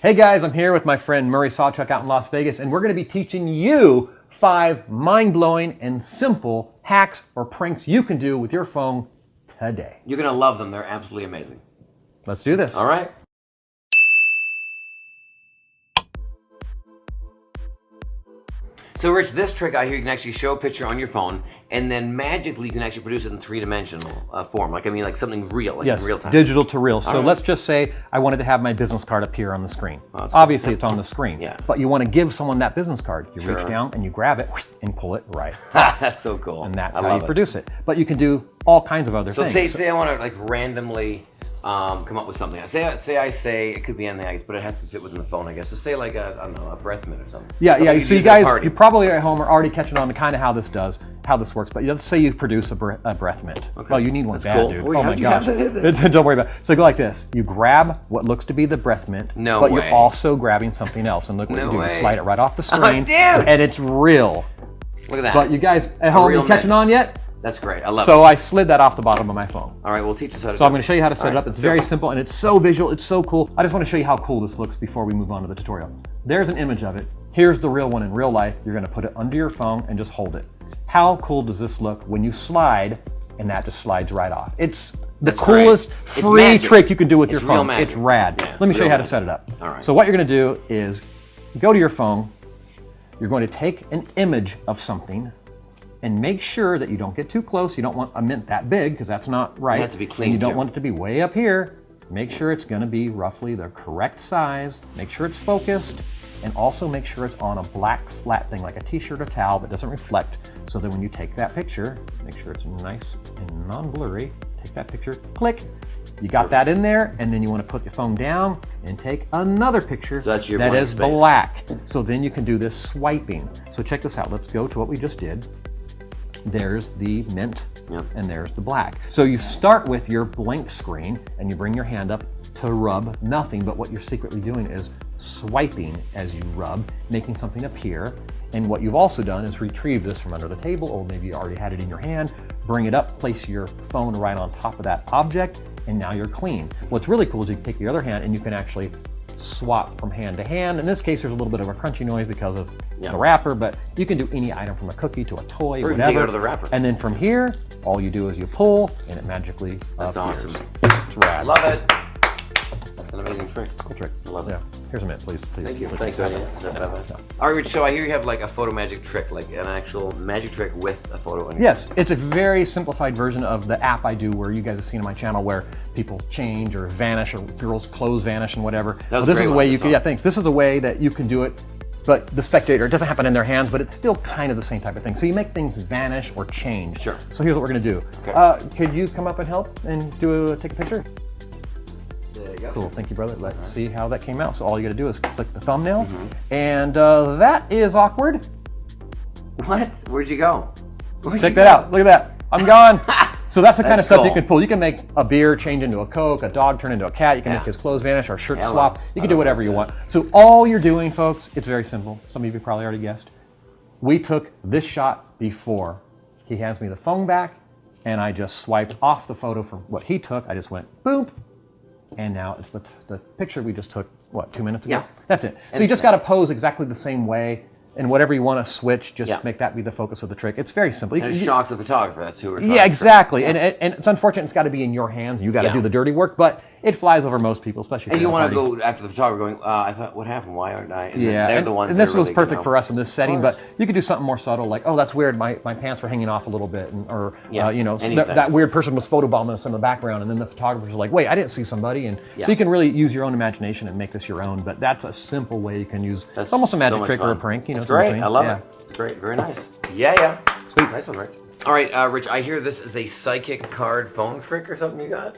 Hey guys, I'm here with my friend Murray Sawchuck out in Las Vegas, and we're going to be teaching you 5 mind-blowing and simple hacks or pranks you can do with your phone today. You're going to love them. They're absolutely amazing. Let's do this. All right. So Rich, this trick I hear you can actually show a picture on your phone, and then magically you can actually produce it in 3-dimensional form. Like something real, like in real time. Digital to real. So let's just say I wanted to have my business card appear on the screen. Oh, obviously it's on the screen, yeah. But you want to give someone that business card. You reach down and you grab it and pull it right. That's so cool. And that's how you produce it. But you can do all kinds of other things. So say I want to like randomly come up with something. Say it could be anything, I guess, but it has to fit within the phone, I guess. So say like I don't know, a breath mint or something. Yeah. So you guys, you probably at home are already catching on to kind of how this works. But let's say you produce a breath mint. Okay. Well, you need one bad, dude. Oh my gosh. Don't worry about it. So go like this. You grab what looks to be the breath mint, but you're also grabbing something else. And look what you do. You slide it right off the screen, and it's real. Look at that. But you guys at home, you catching on yet? That's great. I love it. So I slid that off the bottom of my phone. All right, we'll teach us how to do it. So I'm going to show you how to set it up. It's very simple, and it's so visual. It's so cool. I just want to show you how cool this looks before we move on to the tutorial. There's an image of it. Here's the real one in real life. You're going to put it under your phone and just hold it. How cool does this look when you slide, and that just slides right off? It's the coolest free trick you can do with your phone. It's rad. Yeah, let me show you how to set it up. All right. So what you're going to do is go to your phone. You're going to take an image of something, and make sure that you don't get too close. You don't want a mint that big because that's not right. It has to be clean. And you don't want it to be way up here. Make sure it's going to be roughly the correct size. Make sure it's focused, and also make sure it's on a black flat thing like a t-shirt or towel that doesn't reflect, so that when you take that picture, make sure it's nice and non-blurry. Take that picture, click. You got that in there, and then you want to put your phone down and take another picture that is black. So then you can do this swiping. So check this out. Let's go to what we just did. There's the mint, and there's the black. So you start with your blank screen, and you bring your hand up to rub nothing, but what you're secretly doing is swiping as you rub, making something appear. And what you've also done is retrieve this from under the table, or maybe you already had it in your hand, bring it up, place your phone right on top of that object, and now you're clean. What's really cool is you can take your other hand and you can actually swap from hand to hand. In this case, there's a little bit of a crunchy noise because of the wrapper, but you can do any item from a cookie to a toy, or whatever. Take it out of the wrapper. And then from here, all you do is you pull, and it magically appears. Awesome. It's rad. Love it. That's an amazing trick. Cool trick. I love it. Here's a mint, please. Thank you. Thanks, All right, Rich, so I hear you have like a photo magic trick, like an actual magic trick with a photo. Yes, it's a very simplified version of the app I do, where you guys have seen on my channel where people change or vanish, or girls' clothes vanish and whatever. This is a way you can, thanks. This is a way that you can do it, but the spectator, it doesn't happen in their hands, but it's still kind of the same type of thing. So you make things vanish or change. Sure. So here's what we're gonna do. Okay. Could you come up and help and take a picture? There you go. Cool, thank you, brother. Let's see how that came out. So all you gotta do is click the thumbnail, and that is awkward. What? Where'd you go? Check that out, look at that. I'm gone. So that's the kind of stuff you can pull. You can make a beer change into a Coke, a dog turn into a cat. You can make his clothes vanish, or a shirt swap. You can do whatever you want. So all you're doing, folks, it's very simple. Some of you probably already guessed. We took this shot before. He hands me the phone back, and I just swiped off the photo from what he took. I just went boom, and now it's the picture we just took, what, 2 minutes ago? Yeah. That's it. So you just got to pose exactly the same way. And whatever you want to switch, just make that be the focus of the trick. It's very simple. And it shocks the photographer. That's who we're talking Yeah, exactly. And it's unfortunate it's got to be in your hands. You got to do the dirty work, but it flies over most people, especially. And you want to go after the photographer going, I thought, what happened? Why aren't I? And they're the ones. And this was perfect for us in this setting, but you could do something more subtle, like, oh, that's weird. My pants were hanging off a little bit, or that weird person was photobombing us in the background, and then the photographer's like, wait, I didn't see somebody, and so you can really use your own imagination and make this your own. But that's a simple way you can use. It's almost a magic trick or a prank. That's great. I love it. It's great. Very nice. Yeah. Sweet. Nice one, Rich. All right, Rich, I hear this is a psychic card phone trick or something you got?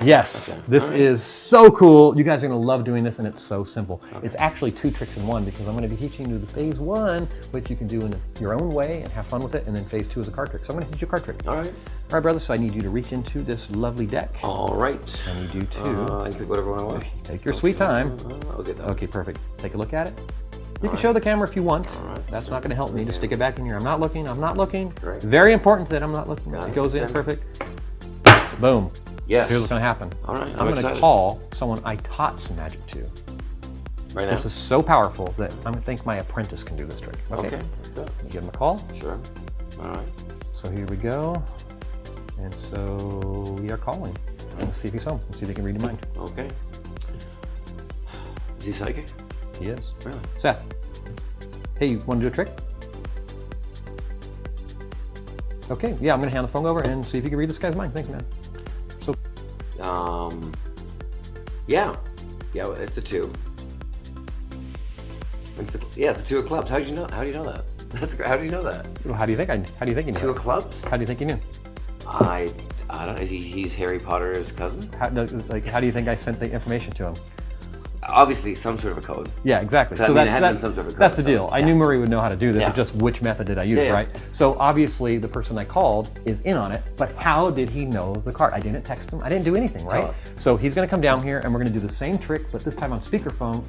Yes, this is so cool. You guys are going to love doing this, and it's so simple. It's actually 2 tricks in 1, because I'm going to be teaching you the phase 1, which you can do in your own way and have fun with it, and then phase 2 is a card trick. So I'm going to teach you a card trick. All right. All right, brother, so I need you to reach into this lovely deck. All right. I need you to... I can pick whatever one I want. Take your sweet time. I'll get that. Okay, perfect. Take a look at it. You can show the camera if you want. That's not going to help me. Just stick it back in here. I'm not looking. Great. Very important that I'm not looking. It goes in perfect. Boom. Yes. Here's what's going to happen. All right. I'm going to call someone I taught some magic to. Right now? This is so powerful that I think my apprentice can do this trick. Okay, let's do it. Give him a call. Sure. All right. So here we go. And so we are calling. And let's see if he's home. Let's see if he can read your mind. Okay. Is he psychic? He is. Really? Seth. Hey, you want to do a trick? Okay, yeah, I'm going to hand the phone over and see if you can read this guy's mind. Thanks, man. So, yeah. Yeah, it's a 2. It's a 2 of clubs. How do you know that? That's great. How do you know that? well, how do you think you knew? 2 of clubs? How do you think you knew? I don't know. He's Harry Potter's cousin? How do you think I sent the information to him? Obviously, some sort of a code. Yeah, exactly. So it had been some sort of code, that's the deal. I knew Murray would know how to do this. Yeah. It's just which method did I use, Yeah. right? So obviously the person I called is in on it, but how did he know the card? I didn't text him. I didn't do anything, right? Tell us. So he's going to come down here and we're going to do the same trick, but this time on speakerphone,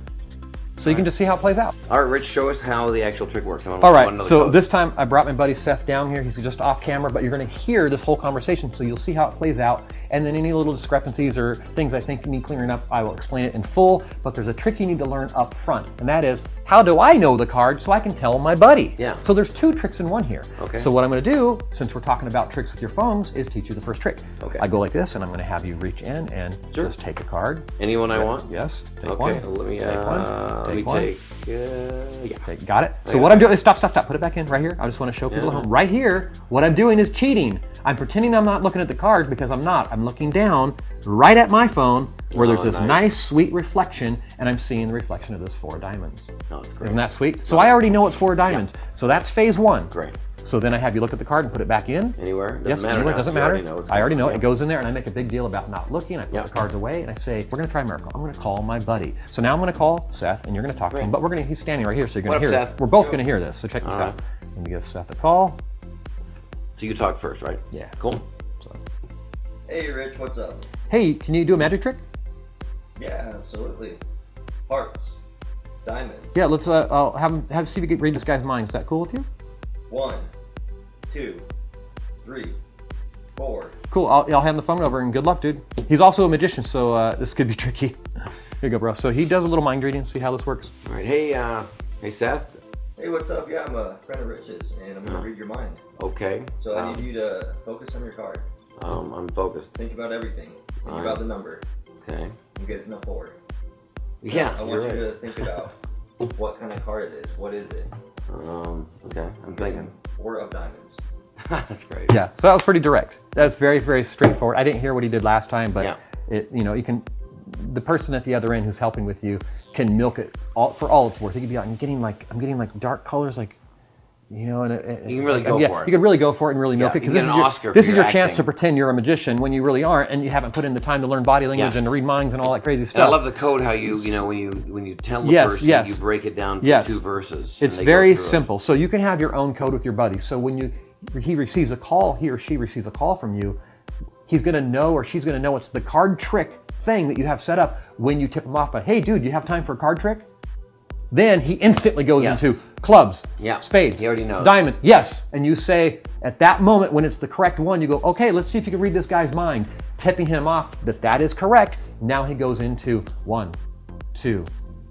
so you can just see how it plays out. All right, Rich, show us how the actual trick works. All right, so this time I brought my buddy Seth down here. He's just off camera, but you're going to hear this whole conversation, so you'll see how it plays out. And then any little discrepancies or things I think need clearing up, I will explain it in full. But there's a trick you need to learn up front, and that is, how do I know the card so I can tell my buddy? Yeah. So there's 2 tricks in one here. Okay. So what I'm going to do, since we're talking about tricks with your phones, is teach you the first trick. Okay. I go like this, and I'm going to have you reach in and just take a card. Anyone I want? Yes. Take Okay, one. let me take one. take one. Yeah. Okay, got it. So what I'm doing is stop. Put it back in right here. I just want to show people at home. Right here, what I'm doing is cheating. I'm pretending I'm not looking at the card because I'm not. I'm looking down right at my phone where there's this nice, sweet reflection, and I'm seeing the reflection of this 4 diamonds. Oh, that's great. Isn't that sweet? So I already know it's 4 diamonds. Yeah. So that's phase 1. Great. So then I have you look at the card and put it back in. Anywhere? Yes, anywhere. Doesn't matter. I already know it. It goes in there, and I make a big deal about not looking. I put the cards away, and I say, we're going to try a miracle. I'm going to call my buddy. So now I'm going to call Seth, and you're going to talk to him, but he's standing right here, so you're going to hear it. We're both going to hear this, so check this out. Let me give Seth a call. So you talk first, right? Yeah. Cool. Hey Rich, what's up? Hey, can you do a magic trick? Yeah, absolutely. Hearts. Diamonds. Yeah, let's I'll have see if you can read this guy's mind. Is that cool with you? 1, 2, 3, 4. Cool. I'll hand the phone over and good luck, dude. He's also a magician, so this could be tricky. Here you go, bro. So he does a little mind reading. See how this works. All right. Hey, Seth. Hey, what's up? Yeah, I'm a friend of Rich's, and I'm gonna read your mind. Okay. So I need you to focus on your card. I'm focused. Think about everything. Think about the number. Okay. And get it in a 4. Yeah, I want you to think about what kind of card it is. What is it? Okay. I'm thinking. 4 of diamonds. That's great. Yeah. So that was pretty direct. That's very, very straightforward. I didn't hear what he did last time, but you can. The person at the other end who's helping with you can milk it for all it's worth. He could be like, I'm getting like dark colors, like. You know, and you can really go for it. You can really go for it and really milk it because this is your chance to pretend you're a magician when you really aren't, and you haven't put in the time to learn body language and to read minds and all that crazy stuff. And I love the code how you when you tell the person you break it down to 2 verses. It's very simple. So you can have your own code with your buddy. So when he receives a call, he or she receives a call from you, he's going to know or she's going to know it's the card trick thing that you have set up when you tip him off. But hey, dude, you have time for a card trick? Then he instantly goes into clubs, spades, he already knows. Diamonds, yes. And you say, at that moment when it's the correct one, you go, okay, let's see if you can read this guy's mind. Tipping him off that is correct. Now he goes into 1, 2,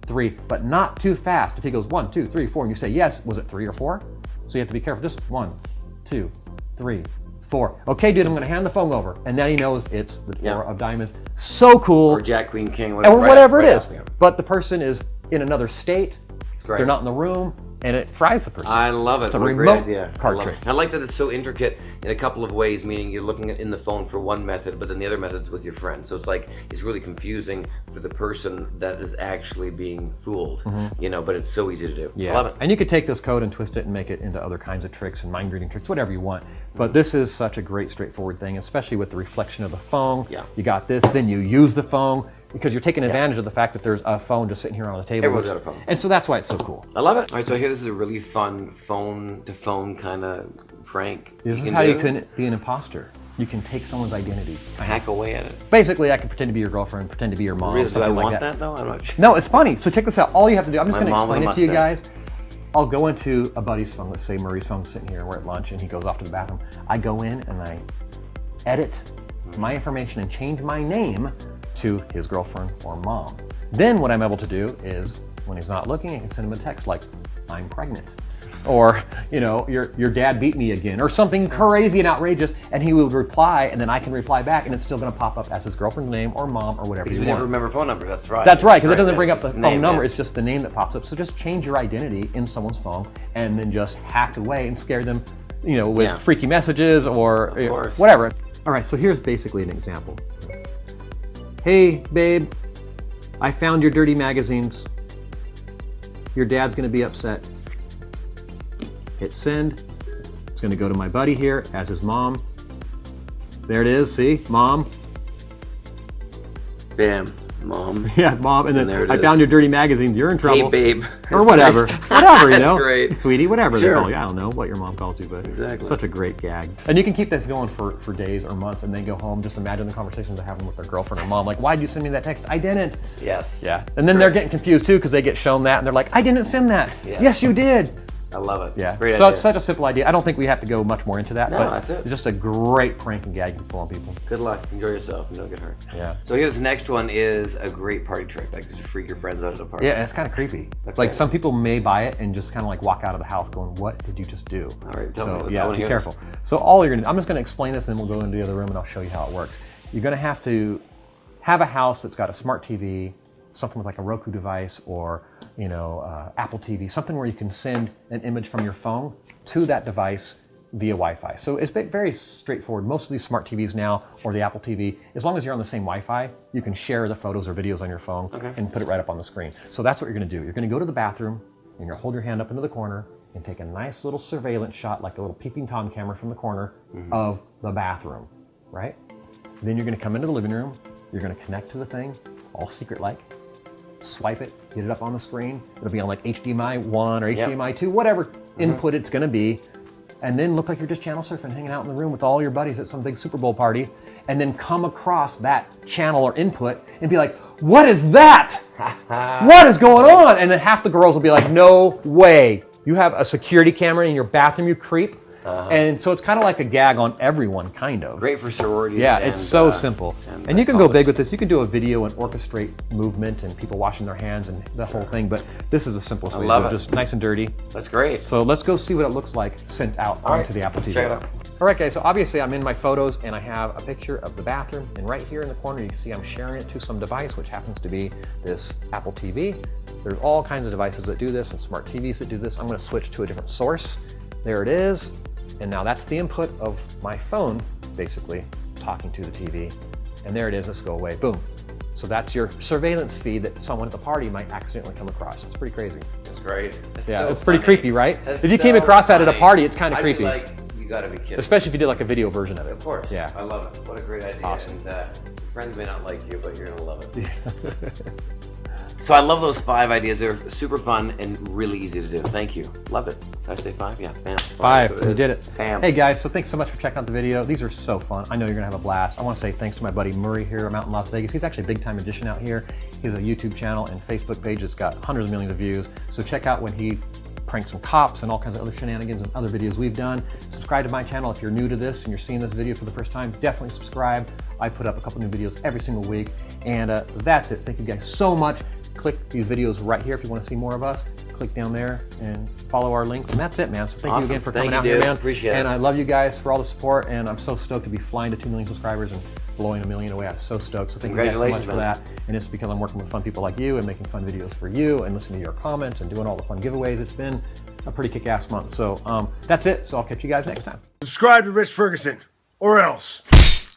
3, but not too fast. If he goes 1, 2, 3, 4, and you say yes, was it 3 or 4? So you have to be careful. Just 1, 2, 3, 4. Okay, dude, I'm going to hand the phone over. And then he knows it's the 4 of diamonds. So cool. Or Jack, Queen, King, or whatever it is. But the person is in another state. It's great. They're not in the room, and it fries the person. I love it. It's a what remote great idea. card trick. I like that it's so intricate in a couple of ways, meaning you're looking in the phone for one method, but then the other method's with your friend. So it's really confusing for the person that is actually being fooled, but it's so easy to do. Yeah. I love it. And you could take this code and twist it and make it into other kinds of tricks and mind reading tricks, whatever you want. But this is such a great, straightforward thing, especially with the reflection of the phone. Yeah. You got this, then you use the phone, because you're taking advantage of the fact that there's a phone just sitting here on the table. Everyone's got a phone. And so that's why it's so cool. I love it. All right, so I hear this is a really fun phone-to-phone kind of prank. This is how you can be an imposter. You can take someone's identity. Hack away at it. Basically, I can pretend to be your girlfriend, pretend to be your mom. Really? Do I want like that though? I'm not sure. No, it's funny. So check this out. All you have to do, I'm just going to explain it to you mustache. guys. I'll go into a buddy's phone. Let's say Murray's phone's sitting here and we're at lunch and he goes off to the bathroom. I go in and I edit my information and change my name to his girlfriend or mom. Then what I'm able to do is When he's not looking, I can send him a text like, I'm pregnant. Or, you know, your dad beat me again, or something crazy and outrageous, and he would reply, and then I can reply back, and it's still going to pop up as his girlfriend's name or mom or whatever you want. You never remember phone number, that's right. That's right, because it doesn't bring up the phone name, number, yeah. it's just the name that pops up. So just change your identity in someone's phone, and then just hack away and scare them, you know, with freaky messages or whatever. All right, so here's basically an example. Hey, babe, I found your dirty magazines. Your dad's going to be upset. Hit send. It's going to go to my buddy here as his mom. There it is. See, mom. Bam, mom. Yeah, mom. And then there it I is. found your dirty magazines. You're in trouble. Hey, babe. Or whatever. Whatever, you know. That's great. Sweetie, whatever they Sure. call you. I don't know what your mom calls you, but Exactly. such a great gag. And you can keep this going for days or months, and then go home. Just imagine the conversations they're having with their girlfriend or mom. Like, why'd you send me that text? I didn't. Yes. Yeah. And then they're getting confused too because they get shown that, and they're like, I didn't send that. Yes. Yes, you did. I love it. Yeah, Great so idea. it's such a simple idea. I don't think we have to go much more into that, No, but that's it. It's just a great prank and gag you can pull on people. Good luck. Enjoy yourself and don't get hurt. Yeah. So here's the next one is a great party trick. Like just freak your friends out at a party. Yeah, and it's kind of creepy. Okay. Like some people may buy it and just kind of like walk out of the house going, what did you just do? All right, tell So me. yeah, I wanna be hear careful. So all you're gonna, I'm just gonna explain this and then we'll go into the other room and I'll show you how it works. You're gonna have to have a house that's got a smart TV, something with like a Roku device or, you know, Apple TV, something where you can send an image from your phone to that device via Wi-Fi. So it's very straightforward. Most of these smart TVs now, or the Apple TV, as long as you're on the same Wi-Fi, you can share the photos or videos on your phone and put it right up on the screen. So that's what you're gonna do. You're gonna go to the bathroom and you'll hold your hand up into the corner and take a nice little surveillance shot, like a little peeping Tom camera from the corner of the bathroom, right? Then you're gonna come into the living room, you're gonna connect to the thing, all secret-like, swipe it, get it up on the screen. It'll be on like HDMI 1 or HDMI 2, whatever input it's gonna be. And then look like you're just channel surfing, hanging out in the room with all your buddies at some big Super Bowl party. And then come across that channel or input and be like, what is that? What is going on? And then half the girls will be like, no way. You have a security camera in your bathroom, you creep. And so it's kind of like a gag on everyone, kind of. Great for sororities. Yeah, and, it's so simple. And you can go big with this. You can do a video and orchestrate movement and people washing their hands and the whole thing, but this is the simplest way to do it. Just nice and dirty. That's great. So let's go see what it looks like sent out onto the Apple TV. Check it out. All right, guys, so obviously I'm in my photos and I have a picture of the bathroom, and right here in the corner you can see I'm sharing it to some device, which happens to be this Apple TV. There's all kinds of devices that do this and smart TVs that do this. I'm gonna switch to a different source. There it is. And now that's the input of my phone, basically, talking to the TV. And there it is, let's go away, boom. So that's your surveillance feed that someone at the party might accidentally come across. It's pretty crazy. That's great. That's Yeah, so it's pretty funny. creepy, right? That's If you came so across that at a funny. party, it's kind of I'd be creepy. like, you gotta be kidding. Especially if you did like a video version of it. Of course. Yeah. I love it. What a great idea. Awesome. And your friends may not like you, but you're gonna love it. So I love those 5 ideas. They're super fun and really easy to do. Thank you. Loved it. Did I say 5? Yeah. Bam. 5, you did it. Bam. Hey guys, so thanks so much for checking out the video. These are so fun. I know you're gonna have a blast. I wanna say thanks to my buddy Murray here out in Las Vegas. He's actually a big time magician out here. He has a YouTube channel and Facebook page that's got hundreds of millions of views. So check out when he pranks some cops and all kinds of other shenanigans and other videos we've done. Subscribe to my channel if you're new to this and you're seeing this video for the first time. Definitely subscribe. I put up a couple new videos every single week. And that's it. Thank you guys so much. Click these videos right here if you want to see more of us. Click down there and follow our links. And that's it, man. So thank you again for coming out here, man. Appreciate it. And I love you guys for all the support. And I'm so stoked to be flying to 2 million subscribers and blowing 1 million away. I'm so stoked. So thank you guys so much for that. And it's because I'm working with fun people like you and making fun videos for you and listening to your comments and doing all the fun giveaways. It's been a pretty kick-ass month. So that's it. So I'll catch you guys next time. Subscribe to Rich Ferguson, or else.